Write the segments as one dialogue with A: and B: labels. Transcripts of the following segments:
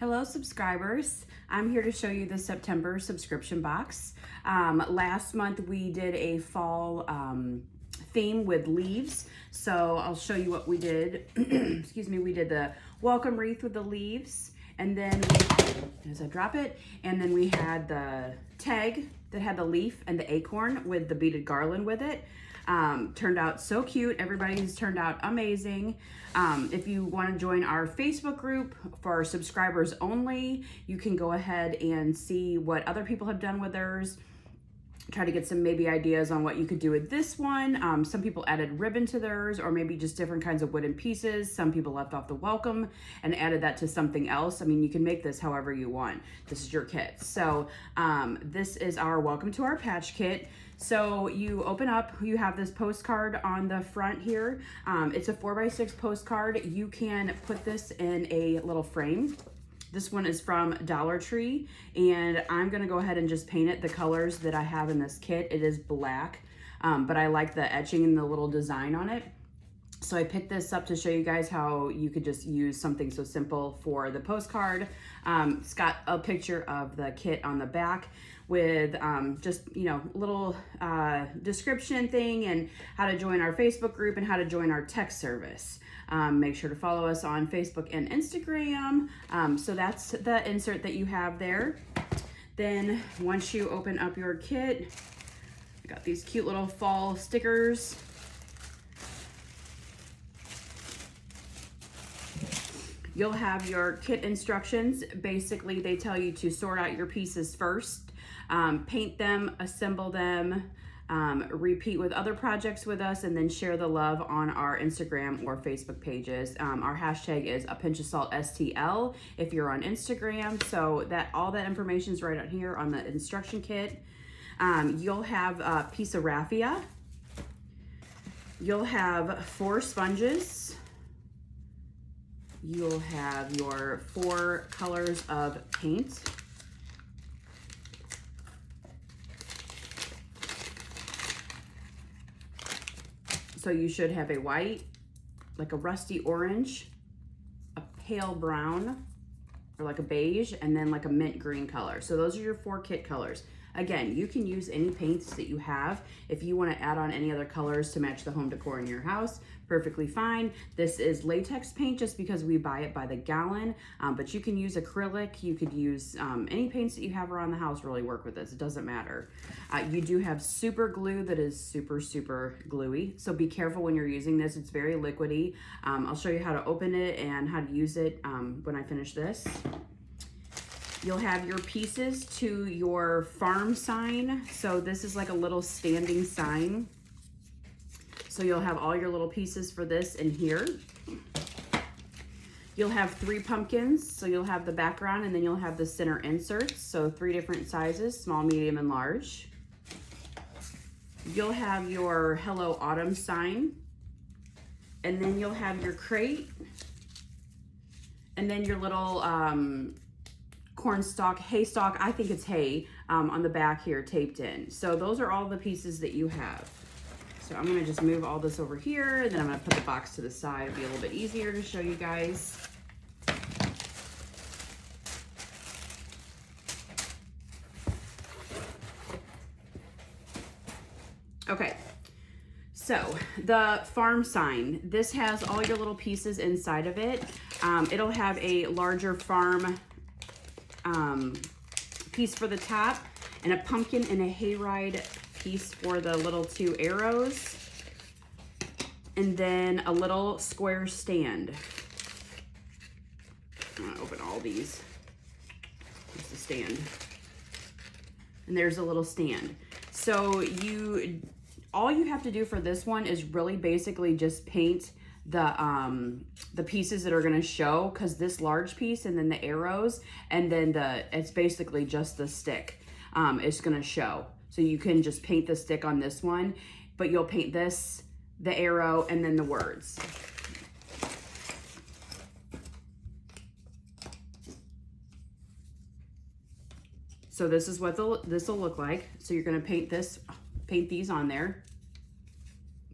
A: Hello subscribers, I'm here to show you the September subscription box. Last month we did a fall theme with leaves, so I'll show you what we did. Excuse me, we did the welcome wreath with the leaves, and then as I drop it, and then we had the tag that had the leaf and the acorn with the beaded garland with it. Turned out so cute. Everybody's turned out amazing. If you want to join our Facebook group for subscribers only, you can go ahead and see what other people have done with theirs. Try to get some maybe ideas on what you could do with this one. Some people added ribbon to theirs, or maybe just different kinds of wooden pieces. Some people left off the welcome and added that to something else. I mean, you can make this however you want. This is your kit. So this is our welcome to our patch kit. So you open up, you have this postcard on the front here. It's a 4x6 postcard. You can put this in a little frame. This one is from Dollar Tree, and I'm gonna go ahead and just paint it the colors that I have in this kit. It is black, but I like the etching and the little design on it. So I picked this up to show you guys how you could just use something so simple for the postcard. It's got a picture of the kit on the back with just, you know, little description thing and how to join our Facebook group and how to join our text service. Make sure to follow us on Facebook and Instagram. So that's the insert that you have there. Then once you open up your kit, I got these cute little fall stickers. You'll have your kit instructions. Basically, they tell you to sort out your pieces first, paint them, assemble them, repeat with other projects with us, and then share the love on our Instagram or Facebook pages. Our hashtag is a pinch of salt STL if you're on Instagram. So that all that information is right out here on the instruction kit. You'll have a piece of raffia. You'll have 4 sponges. You'll have your 4 colors of paint. So you should have a white, like a rusty orange, a pale brown, or like a beige, and then like a mint green color. So those are your 4 kit colors. Again, you can use any paints that you have. If you want to add on any other colors to match the home decor in your house, perfectly fine. This is latex paint just because we buy it by the gallon, but you can use acrylic. You could use any paints that you have around the house really work with this. It doesn't matter. You do have super glue that is super, super gluey. So be careful when you're using this. It's very liquidy. I'll show you how to open it and how to use it when I finish this. You'll have your pieces to your farm sign. So this is like a little standing sign. So you'll have all your little pieces for this in here. You'll have 3 pumpkins. So you'll have the background and then you'll have the center inserts. So 3 different sizes, small, medium, and large. You'll have your Hello Autumn sign. And then you'll have your crate. And then your little corn stalk, hay stalk, I think it's hay, on the back here taped in. So those are all the pieces that you have. So I'm gonna just move all this over here, and then I'm gonna put the box to the side. It'll be a little bit easier to show you guys. Okay, so the farm sign, this has all your little pieces inside of it. It'll have a larger farm piece for the top, and a pumpkin and a hayride piece for the little 2 arrows, and then a little square stand. I'm gonna open all these. Here's the stand, and there's a little stand. So all you have to do for this one is really basically just paint the pieces that are going to show, because this large piece and then the arrows and then it's basically just the stick is going to show. So you can just paint the stick on this one, but you'll paint this, the arrow, and then the words. So this is what this will look like. So you're going to paint these on there.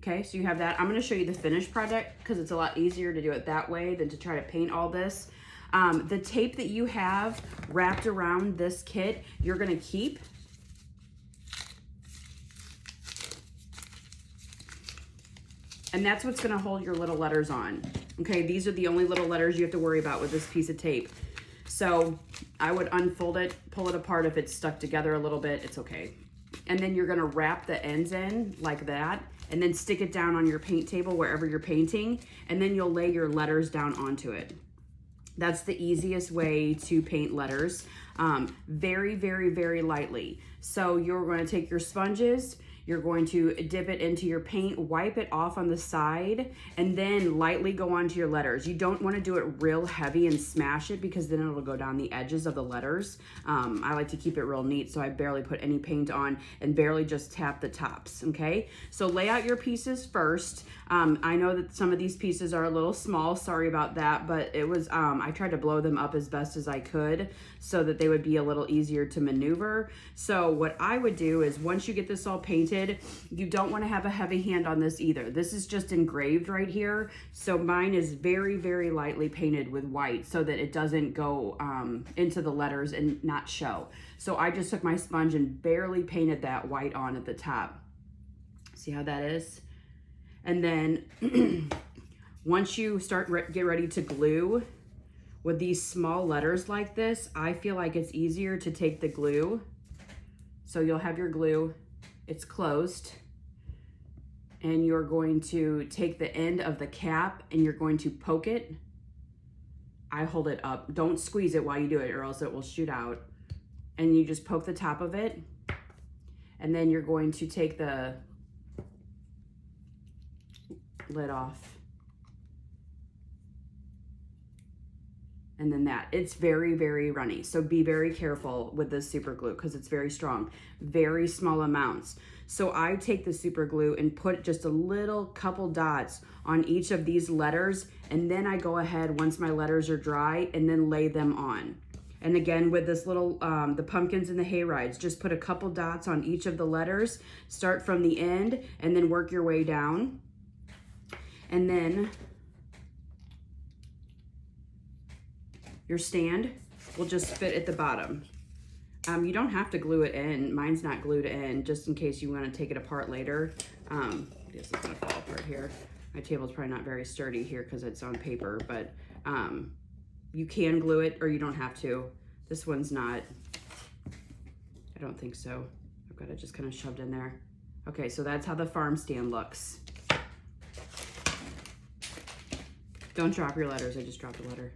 A: Okay, so you have that. I'm going to show you the finished project because it's a lot easier to do it that way than to try to paint all this. The tape that you have wrapped around this kit, you're gonna keep. And that's what's gonna hold your little letters on. Okay, these are the only little letters you have to worry about with this piece of tape. So I would unfold it, pull it apart. If it's stuck together a little bit, it's okay. And then you're gonna wrap the ends in like that, and then stick it down on your paint table wherever you're painting, and then you'll lay your letters down onto it. That's the easiest way to paint letters, very, very, very lightly. So you're going to take your sponges, you're going to dip it into your paint, wipe it off on the side, and then lightly go onto your letters. You don't want to do it real heavy and smash it, because then it'll go down the edges of the letters. I like to keep it real neat, so I barely put any paint on and barely just tap the tops, okay? So lay out your pieces first. I know that some of these pieces are a little small, sorry about that, but it was, I tried to blow them up as best as I could so that they would be a little easier to maneuver. So what I would do is, once you get this all painted, you don't want to have a heavy hand on this either. This is just engraved right here. So mine is very, very lightly painted with white so that it doesn't go into the letters and not show. So I just took my sponge and barely painted that white on at the top. See how that is? And then once you get ready to glue with these small letters like this, I feel like it's easier to take the glue. So you'll have your glue, it's closed, and you're going to take the end of the cap and you're going to poke it. I hold it up. Don't squeeze it while you do it, or else it will shoot out. And you just poke the top of it. And then you're going to take the lid off. And then that, it's very, very runny. So be very careful with this super glue, because it's very strong, very small amounts. So I take the super glue and put just a little couple dots on each of these letters. And then I go ahead, once my letters are dry, and then lay them on. And again, with this little, the pumpkins and the hay rides, just put a couple dots on each of the letters, start from the end, and then work your way down. And then your stand will just fit at the bottom. You don't have to glue it in. Mine's not glued in, just in case you want to take it apart later. This is gonna fall apart here. My table's probably not very sturdy here because it's on paper, but you can glue it or you don't have to. This one's not, I don't think so. I've got it just kind of shoved in there. Okay, so that's how the farm stand looks. Don't drop your letters, I just dropped a letter.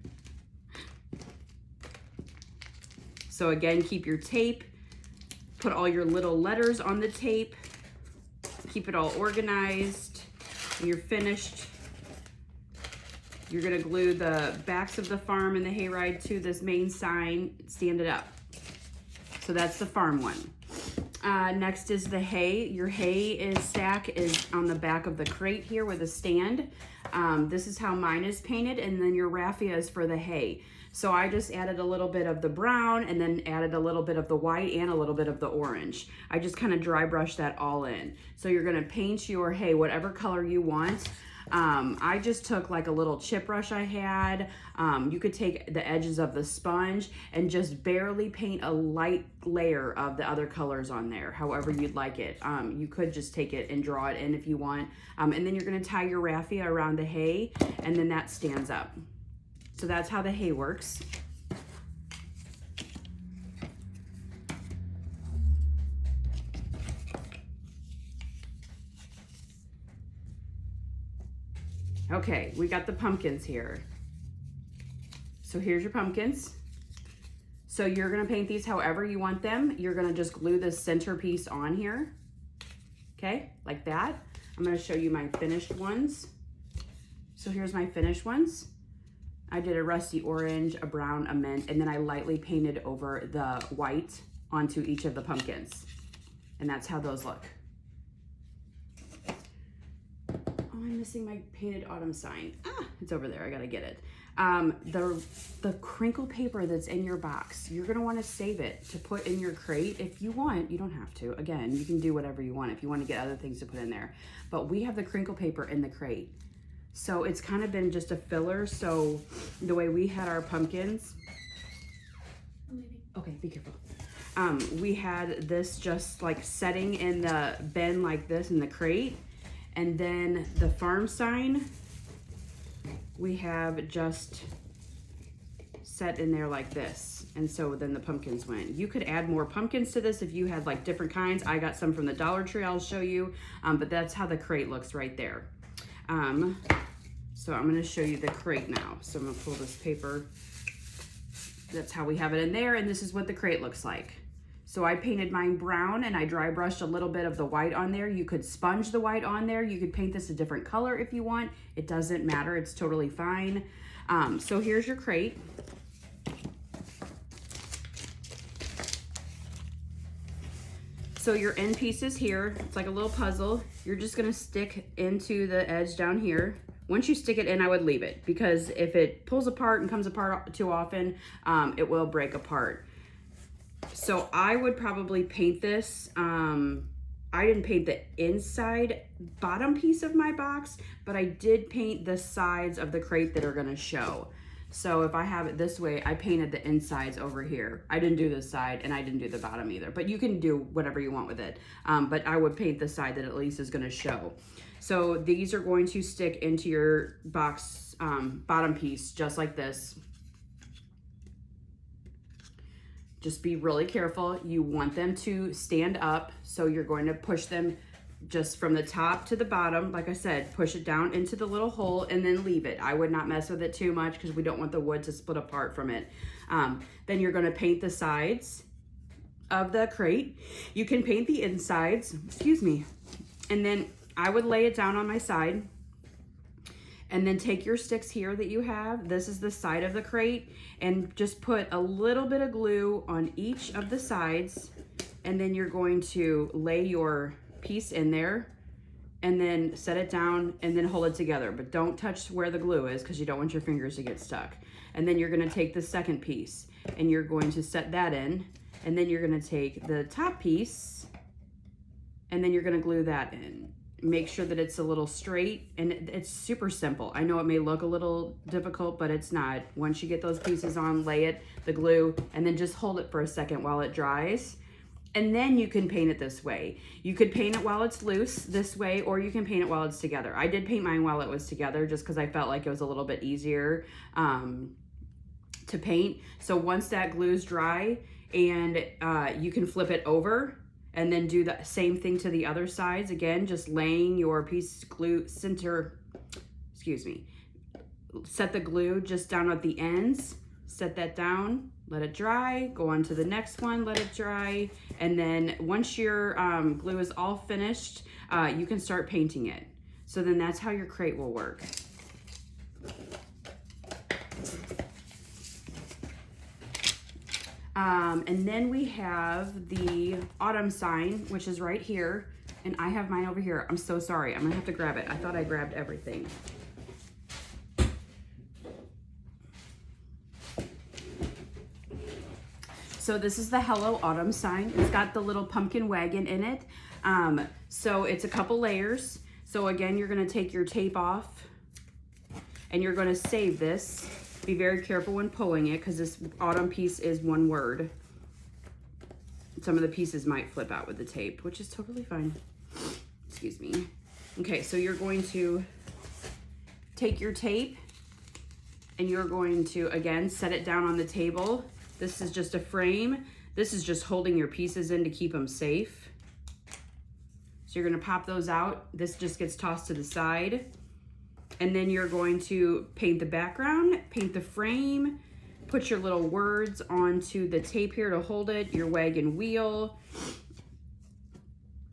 A: So again, keep your tape, put all your little letters on the tape, keep it all organized. When you're finished, you're gonna glue the backs of the farm and the hayride to this main sign, stand it up. So that's the farm one. Next is the hay. Your hay stack is on the back of the crate here with a stand. This is how mine is painted, and then your raffia is for the hay. So I just added a little bit of the brown and then added a little bit of the white and a little bit of the orange. I just kind of dry brush that all in. So you're gonna paint your hay whatever color you want. I just took like a little chip brush I had. You could take the edges of the sponge and just barely paint a light layer of the other colors on there, however you'd like it. You could just take it and draw it in if you want. And then you're gonna tie your raffia around the hay, and then that stands up. So that's how the hay works. Okay, we got the pumpkins here. So here's your pumpkins. So you're gonna paint these however you want them. You're gonna just glue this centerpiece on here. Okay, like that. I'm gonna show you my finished ones. So here's my finished ones. I did a rusty orange, a brown, a mint, and then I lightly painted over the white onto each of the pumpkins. And that's how those look. Oh, I'm missing my painted autumn sign. Ah, it's over there, I gotta get it. The crinkle paper that's in your box, you're gonna wanna save it to put in your crate. If you want, you don't have to. Again, you can do whatever you want if you wanna get other things to put in there. But we have the crinkle paper in the crate. So it's kind of been just a filler. So the way we had our pumpkins, okay, be careful. We had this just like setting in the bin like this in the crate. And then the farm sign, we have just set in there like this. And so then the pumpkins went. You could add more pumpkins to this if you had like different kinds. I got some from the Dollar Tree, I'll show you. But that's how the crate looks right there. So I'm gonna show you the crate now. So I'm gonna pull this paper. That's how we have it in there, and this is what the crate looks like. So I painted mine brown and I dry brushed a little bit of the white on there. You could sponge the white on there. You could paint this a different color if you want. It doesn't matter, it's totally fine. So here's your crate. So your end piece is here. It's like a little puzzle. You're just gonna stick into the edge down here. Once you stick it in, I would leave it, because if it pulls apart and comes apart too often, it will break apart. So I would probably paint this. I didn't paint the inside bottom piece of my box, but I did paint the sides of the crate that are gonna show. So if I have it this way, I painted the insides over here. I didn't do this side and I didn't do the bottom either, but you can do whatever you want with it. But I would paint the side that at least is gonna show. So these are going to stick into your box bottom piece just like this. Just be really careful. You want them to stand up, so you're going to push them just from the top to the bottom. Like I said, push it down into the little hole and then leave it. I would not mess with it too much because we don't want the wood to split apart from it. Then you're gonna paint the sides of the crate. You can paint the insides, excuse me. And then I would lay it down on my side and then take your sticks here that you have. This is the side of the crate, and just put a little bit of glue on each of the sides. And then you're going to lay your piece in there and then set it down and then hold it together, but don't touch where the glue is because you don't want your fingers to get stuck. And then you're gonna take the second piece and you're going to set that in, and then you're gonna take the top piece and then you're gonna glue that in. Make sure that it's a little straight, and it's super simple. I know it may look a little difficult, but it's not. Once you get those pieces on, lay it, the glue, and then just hold it for a second while it dries. And then you can paint it this way. You could paint it while it's loose this way, or you can paint it while it's together. I did paint mine while it was together just because I felt like it was a little bit easier to paint. So once that glue's dry, and you can flip it over and then do the same thing to the other sides. Again, just laying your piece glue set the glue just down at the ends, set that down, let it dry, go on to the next one, let it dry. And then once your glue is all finished, you can start painting it. So then that's how your crate will work. And then we have the autumn sign, which is right here. And I have mine over here. I'm so sorry. I'm gonna have to grab it. I thought I grabbed everything. So this is the Hello Autumn sign. It's got the little pumpkin wagon in it. So it's a couple layers. So again, you're gonna take your tape off and you're gonna save this. Be very careful when pulling it because this autumn piece is one word. Some of the pieces might flip out with the tape, which is totally fine. Excuse me. Okay, so you're going to take your tape and you're going to, again, set it down on the table. This is just a frame. This is just holding your pieces in to keep them safe. So you're gonna pop those out. This just gets tossed to the side. And then you're going to paint the background, paint the frame, put your little words onto the tape here to hold it, your wagon wheel.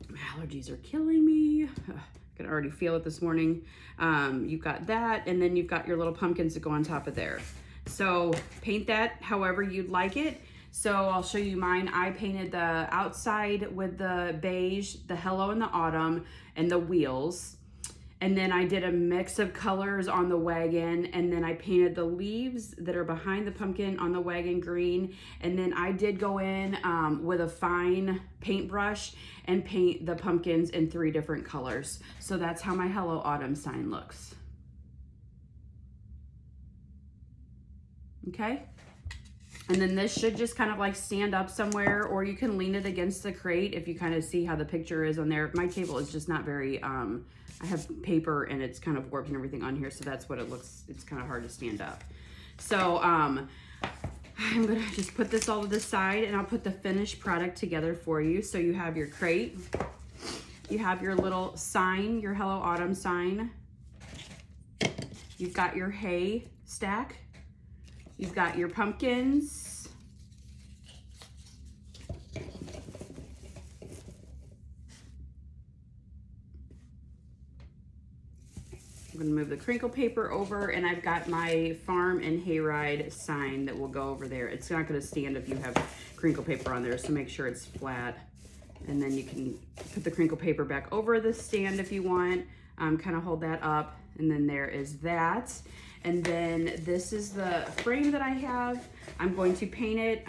A: My allergies are killing me. I can already feel it this morning. You've got that, and then you've got your little pumpkins that go on top of there. So paint that however you'd like it. So I'll show you mine. I painted the outside with the beige, the hello in the autumn, and the wheels. And then I did a mix of colors on the wagon, and then I painted the leaves that are behind the pumpkin on the wagon green. And then I did go in with a fine paintbrush and paint the pumpkins in 3 different colors. So that's how my Hello Autumn sign looks. okay? And then this should just kind of like stand up somewhere, or you can lean it against the crate if you kind of see how the picture is on there. My table is just not very, I have paper and it's kind of warped and everything on here, so that's what it looks, it's kind of hard to stand up. So I'm gonna just put this all to the side and I'll put the finished product together for you. So you have your crate, you have your little sign, your Hello Autumn sign, you've got your hay stack, you've got your pumpkins, I'm gonna move the crinkle paper over, and I've got my farm and hayride sign that will go over there. It's not gonna stand if you have crinkle paper on there, so make sure it's flat. And then you can put the crinkle paper back over the stand if you want, kind of hold that up, and then there is that. And then this is the frame that I have. I'm going to paint it.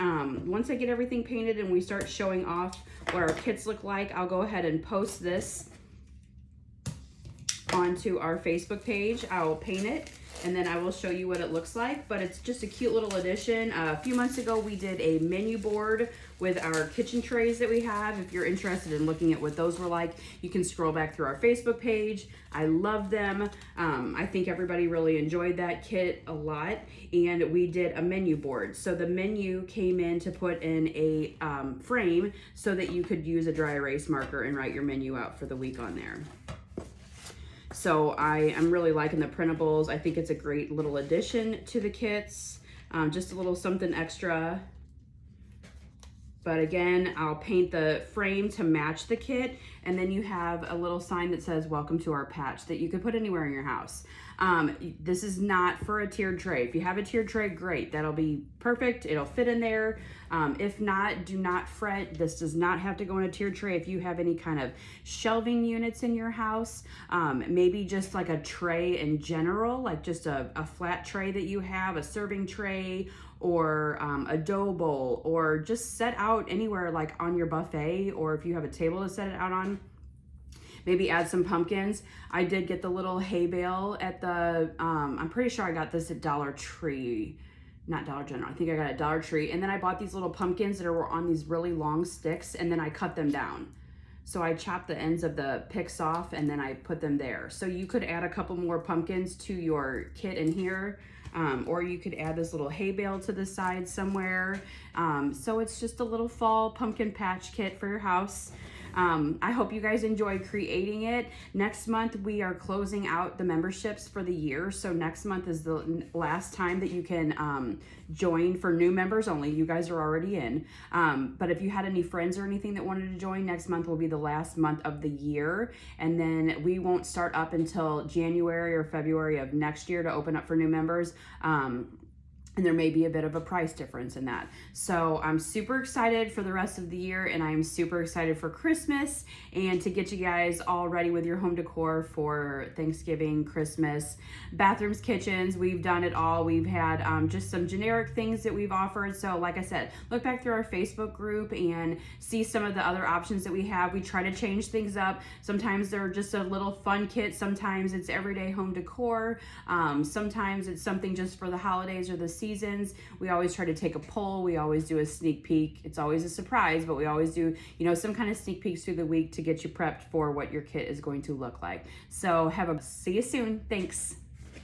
A: Once I get everything painted and we start showing off what our kits look like, I'll go ahead and post this onto our Facebook page. I will paint it and then I will show you what it looks like, but it's just a cute little addition. A few months ago, we did a menu board with our kitchen trays that we have. If you're interested in looking at what those were like, you can scroll back through our Facebook page. I love them. I think everybody really enjoyed that kit a lot, and we did a menu board. So the menu came in to put in a frame so that you could use a dry erase marker and write your menu out for the week on there. So I'm really liking the printables. I think it's a great little addition to the kits. Just a little something extra. But again, I'll paint the frame to match the kit. And then you have a little sign that says, "Welcome to our patch," that you could put anywhere in your house. This is not for a tiered tray. If you have a tiered tray, great. That'll be perfect. It'll fit in there. If not, do not fret. This does not have to go in a tiered tray. If you have any kind of shelving units in your house, maybe just like a tray in general, like just a flat tray that you have, a serving tray, or a dough bowl, or just set out anywhere like on your buffet, or if you have a table to set it out on. Maybe add some pumpkins. I did get the little hay bale at the, I'm pretty sure I got this at Dollar Tree, not Dollar General. I think I got it at Dollar Tree. And then I bought these little pumpkins that were on these really long sticks, and then I cut them down. So I chopped the ends of the picks off and then I put them there. So you could add a couple more pumpkins to your kit in here. Or you could add this little hay bale to the side somewhere. So it's just a little fall pumpkin patch kit for your house. I hope you guys enjoy creating it. Next month, we are closing out the memberships for the year. So next month is the last time that you can join for new members only. You guys are already in. But if you had any friends or anything that wanted to join, next month will be the last month of the year. And then we won't start up until January or February of next year to open up for new members. And there may be a bit of a price difference in that. So I'm super excited for the rest of the year, and I'm super excited for Christmas and to get you guys all ready with your home decor for Thanksgiving, Christmas, bathrooms, kitchens. We've done it all. We've had just some generic things that we've offered. So like I said, look back through our Facebook group and see some of the other options that we have. We try to change things up. Sometimes they're just a little fun kit. Sometimes it's everyday home decor. Sometimes it's something just for the holidays or the seasons. We always try to take a poll. We always do a sneak peek. It's always a surprise, but we always do, some kind of sneak peeks through the week to get you prepped for what your kit is going to look like. So see you soon. Thanks.